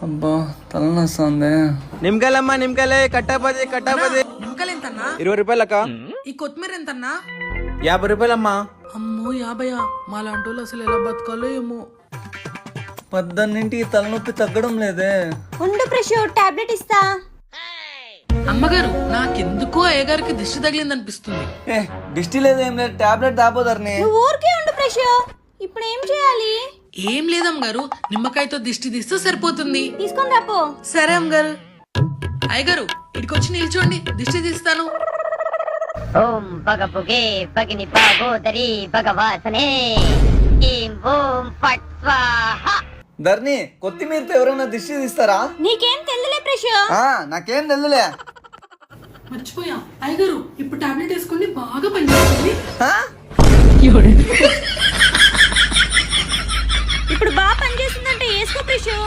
అబ్బా తలనొస్తుంది. నిమ్మకాయలమ్మా నిమ్మకాయలే కట్టాపది నిమ్మకాయలు ఎంతన్నా? 20 రూపాయలక్క. ఈ కొత్తిమీర ఎంతన్నా? 50 రూపాయలమ్మా. అమ్మో 50. మా లాంటి వాళ్ళు అసలు ఎలా బతకాలో ఏమో. పద్దన్నింటికి తలనొప్పి తగ్గడం లేదే. ఉండు ప్రెషర్ టాబ్లెట్ ఇస్తా. అమ్మగారు నాకెందుకో అయ్యగారికి దిష్టి తగిలిందనిపిస్తుంది. దిష్టి లేదు ఏం లేదు, టాబ్లెట్ తాపోదర్ని. నువ్వు ఊరికే ఉండు ప్రెషర్. ఇప్పుడు ఏం చేయాలి? ఏం లేదమ్మగారు, నిమ్మకాయతో దిష్టి తీస్తే సరిపోతుంది. తీసుకొని రాపో. సరే అమ్మగారు. అయ్యగారు ఇటుకొచ్చి నిల్చోండి, దిష్టి తీస్తాను. ఓం పగపుగే పగిని పాగోదరి భగవాసనే ఈం ఓం ఫట్ స్వాహ. ధర్ని కొత్తిమీరతో ఎవరైనా దిష్టి తీస్తారా? నీకేం తెలియలే ప్రెషర్. నాకేం తెలుదులే. మర్చిపోయా అయ్యగారు, ఇప్పుడు టాబ్లెట్ వేసుకోండి, బాగా పనిచేస్తుంది. ఇప్పుడు బాగా పనిచేస్తుందంటే వేసుకో ప్రెషర్.